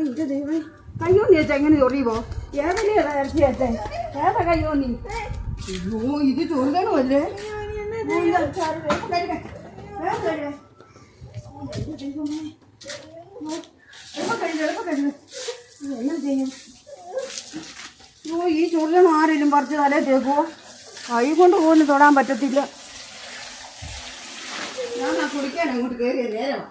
ഇത് ദൈവമേ, കയ്യോന്നി ചേച്ചാ എങ്ങനെ ചൊറിയുമോ? ഏവനെയല്ല ഇറച്ചി ചേച്ചേ, ഏതാ കയ്യോന്നി? അയ്യോ, ഇത് ചൊറിയണമല്ലേ? എങ്ങനെ ചെയ്യും? അയ്യോ, ഈ ചൊറിയണം ആരെങ്കിലും പറിച്ച് തലേ തേക്കുമോ? കൈ കൊണ്ട് പോലും തൊടാൻ പറ്റത്തില്ല. ഞാൻ കുടിക്കാൻ അങ്ങോട്ട് കയറിയ നേരമാണ്.